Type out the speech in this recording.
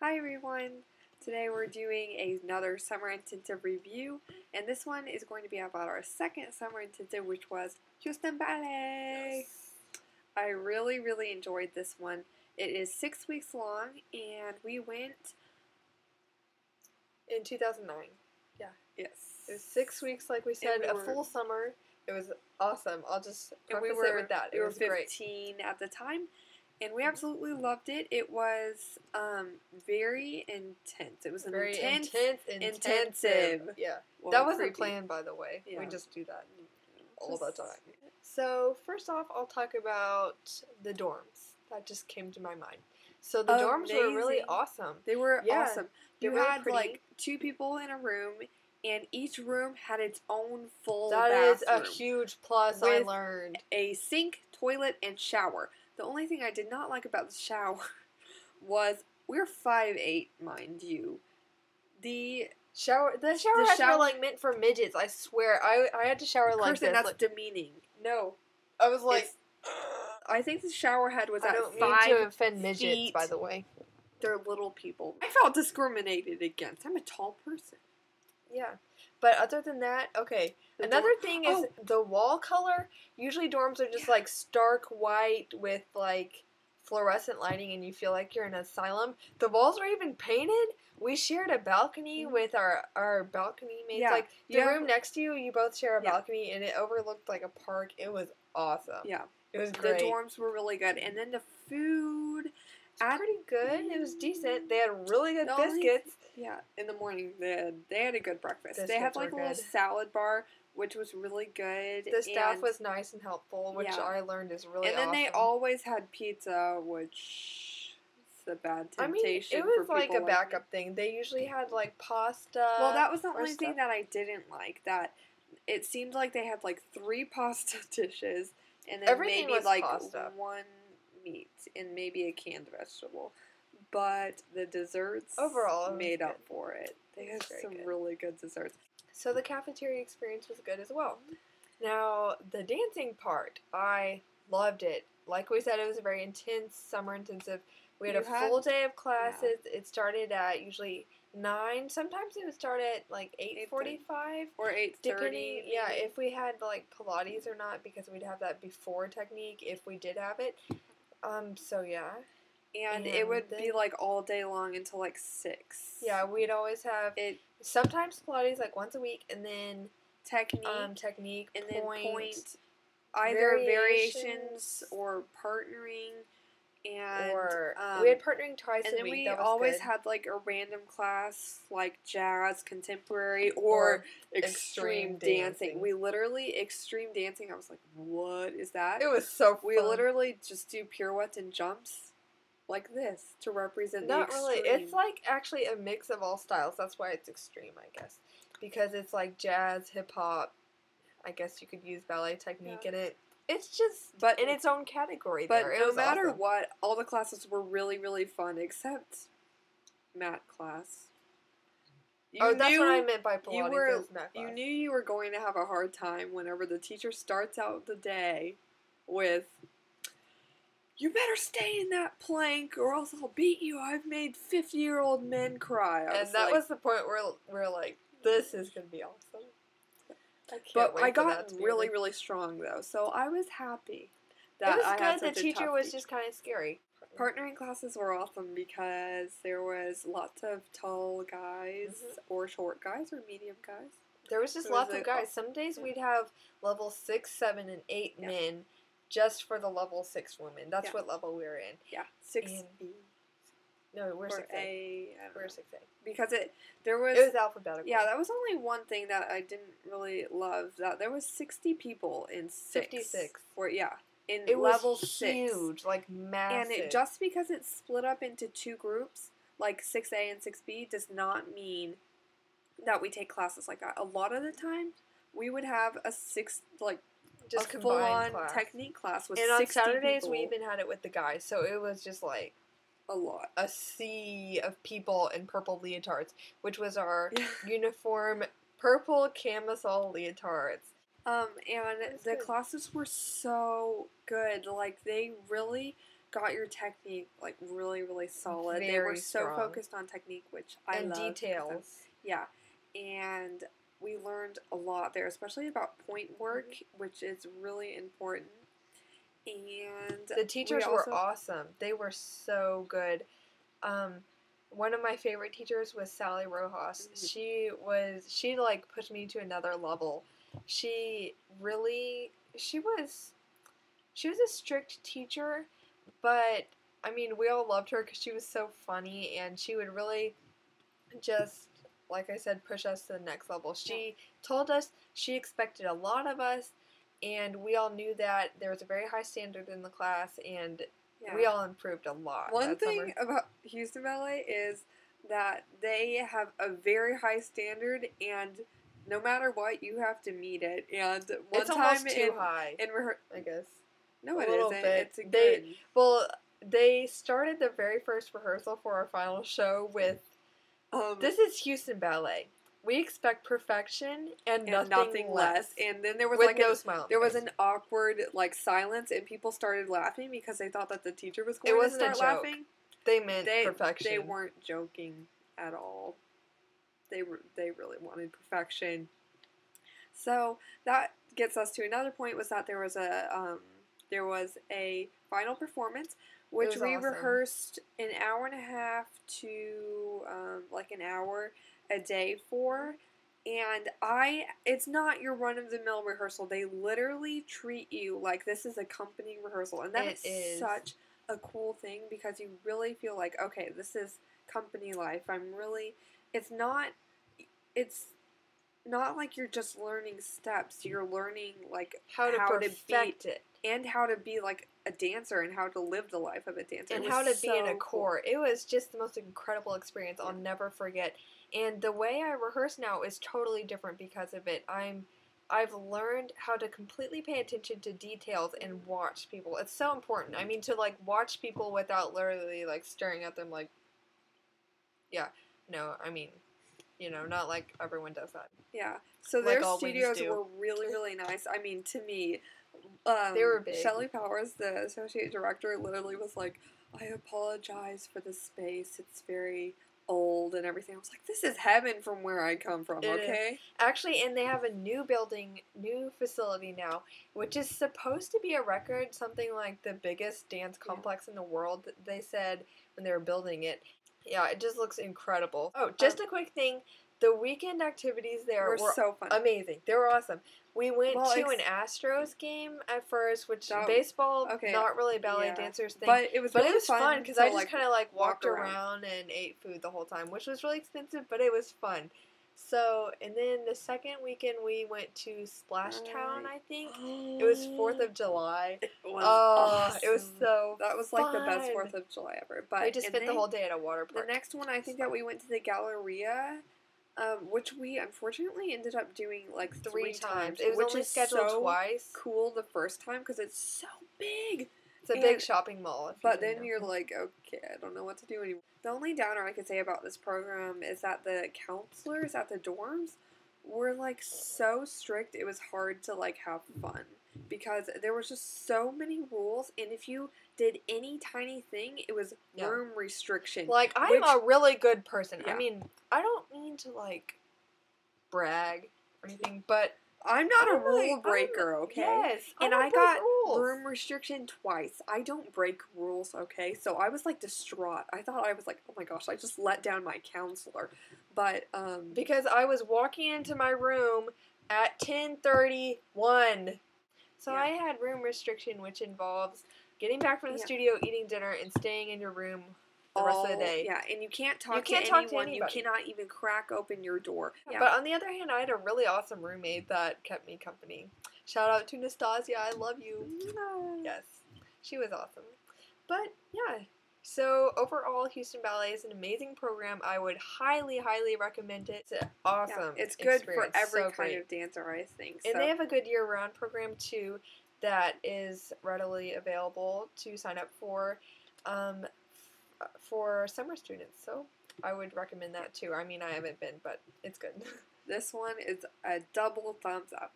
Hi everyone! Today we're doing another summer intensive review, and this one is going to be about our second summer intensive, which was Houston Ballet. Yes. I really enjoyed this one. It is 6 weeks long, and we went In 2009. yes. It was 6 weeks, like we said, we a were- full summer. It was awesome. I'll just And preface it with that. We It were was great. 15 at the time, and we absolutely loved it. It was very intense. It was an Very intensive. Yeah. Well, that wasn't creepy. planned, by the way. Yeah. We just do that all the time. So, first off, I'll talk about the dorms. That just came to my mind. So, the dorms were really Amazing. awesome. They were awesome. They You were had pretty. like 2 people in a room, and each room had its own full That is a bathroom. huge plus, I With learned. A sink, toilet, and shower. The only thing I did not like about the shower was we're 5'8", mind you. The shower heads were like meant for midgets. I swear, I had to shower like Kirsten, this. that's demeaning. No, I was like, I think the shower head was I at don't 5 mean to offend midgets, feet. by the way. They're little people. I felt discriminated against. I'm a tall person. Yeah, but other than that, okay. Another thing is the wall color. Usually dorms are just like stark white with like fluorescent lighting, and you feel like you're in an asylum. The walls were even painted. We shared a balcony with our balcony mates. Yeah. Like the room next to you, you both share a balcony, and it overlooked like a park. It was awesome. Yeah, it was great. The dorms were really good, and then the food. Pretty good. It was decent. They had really good biscuits. Yeah, in the morning they had a good breakfast. Biscuits they had like a were little good. salad bar, which was really good. The staff was nice and helpful, which I learned is really awesome. And then they always had pizza, which is a bad temptation. I mean, it was like a backup thing. They usually had like pasta. Well, that was the only thing that I didn't like. That it seemed like they had like 3 pasta dishes, and then maybe like pasta. 1 meat and maybe a canned vegetable. But the desserts overall made up for it. They had some really good desserts. So the cafeteria experience was good as well. Now, the dancing part, I loved it. Like we said, it was a very intense, summer intensive. We had a full day of classes. Yeah. It started at usually 9. Sometimes it would start at like 8:45 or 8:30. Depending, yeah, if we had like Pilates or not, because we'd have that before technique if we did have it. So yeah. And it would be like all day long until like 6. Yeah, we'd always have it. Sometimes Pilates like once a week, and then technique, and then point, either variations or partnering, and we had partnering twice a week. And then we always had like a random class like jazz, contemporary, or extreme dancing. We literally extreme dancing. I was like, what is that? It was so fun. We literally just do pirouettes and jumps. Like this to represent the extreme. Not really. It's like actually a mix of all styles. That's why it's extreme, I guess, because it's like jazz, hip hop. I guess you could use ballet technique in it. It's just, but in its own category. But no matter what, all the classes were really fun, except math class. That's what I meant by Pilates. You knew you were going to have a hard time whenever the teacher starts out the day with, "You better stay in that plank or else I'll beat you. I've made 50-year-old men cry." And that was the point where we're like, this is going to be awesome. I got really strong, though, so I was happy that I had such a the teacher was just kind of scary. Partnering classes were awesome because there was lots of tall guys or short guys or medium guys. There was just lots of guys. Some days we'd have level 6, 7, and 8 men. Just for the level 6 women. That's what level we were in. Yeah, 6B. No, we're 6A. We're 6A. Because it was alphabetical. Yeah, that was only one thing that I didn't really love. That there was 60 people in 6. 56. In level 6. Huge, like massive. And just because it's split up into 2 groups, like 6A and 6B, does not mean that we take classes like that. A lot of the time, we would have a just a full-on technique class with 60 people. And on Saturdays, we even had it with the guys, so it was just like a lot. A sea of people in purple leotards, which was our uniform purple camisole leotards. And the classes were so good. Like, they really got your technique like really, really solid. Very they were so strong. focused on technique, which I and love. details. Yeah, and we learned a lot there, especially about point work, which is really important. And the teachers were awesome. They were so good. One of my favorite teachers was Sally Rojas. Mm-hmm. She like pushed me to another level. She was a strict teacher, but I mean, we all loved her because she was so funny, and she would really just, like I said, push us to the next level. She told us she expected a lot of us, and we all knew that there was a very high standard in the class, and we all improved a lot. One thing about Houston Ballet is that they have a very high standard, and no matter what, you have to meet it. And one it's time almost too high, I guess. No, it isn't. Bit. It's a good. They started the very first rehearsal for our final show with, this is Houston Ballet. We expect perfection and nothing less. And then there was with no smile. There was an awkward silence, and people started laughing because they thought that the teacher was going to start laughing. They meant perfection. They weren't joking at all. They really wanted perfection. So that gets us to another point, was that there was a final performance, which we rehearsed an hour and a half to an hour a day for. And it's not your run-of-the-mill rehearsal. They literally treat you like this is a company rehearsal. And that is such a cool thing, because you really feel like, okay, this is company life. It's not like you're just learning steps. You're learning how to perfect it, and how to be like a dancer, and how to live the life of a dancer, and how to be in a corps. It was just the most incredible experience. I'll never forget. And the way I rehearse now is totally different because of it. I've learned how to completely pay attention to details and watch people. It's so important. I mean, to watch people without literally staring at them not like everyone does that. Yeah. So their studios were really, really nice. I mean, to me, they were big. Shelley Powers, the associate director, literally was like, I apologize for the space. It's very old and everything. I was like, this is heaven from where I come from, okay? Actually, and they have a new facility now, which is supposed to be a record, something like the biggest dance complex in the world, they said when they were building it. Yeah, it just looks incredible. Oh, just a quick thing. The weekend activities there were so fun. Amazing. They were awesome. We went to an Astros game at first, which baseball, not really ballet dancers thing. But it was fun because I just kind of walked around and ate food the whole time, which was really expensive, but it was fun. So, and then the second weekend we went to Splash Town, I think. It was 4th of July. It was awesome. It was so That was fun. The best 4th of July ever. But we just spent the whole day at a water park. The next one, I think that we went to the Galleria, which we unfortunately ended up doing 3 times. It was only scheduled twice. Cool the first time because it's so big. It's a big shopping mall. But then you're like, okay, I don't know what to do anymore. The only downer I could say about this program is that the counselors at the dorms were so strict. It was hard to have fun because there was just so many rules, and if you did any tiny thing, it was room restriction. I'm a really good person. Yeah. I mean, I don't mean to brag or anything, but I'm not a rule breaker, okay? Yes. And I got room restriction twice. I don't break rules, okay? So I was distraught. I thought I was oh my gosh, I just let down my counselor. But because I was walking into my room at 10:31. So I had room restriction, which involves getting back from the studio, eating dinner, and staying in your room the rest of the day. Yeah, and you can't talk to anyone. You cannot even crack open your door. Yeah. But on the other hand, I had a really awesome roommate that kept me company. Shout out to Nastasia. I love you. Yes, she was awesome. But yeah, so overall, Houston Ballet is an amazing program. I would highly, highly recommend it. It's awesome. Yeah, it's good for every kind of dancer, I think. And they have a good year-round program too that is readily available to sign up for summer students. So I would recommend that too. I mean, I haven't been, but it's good. This one is a double thumbs up.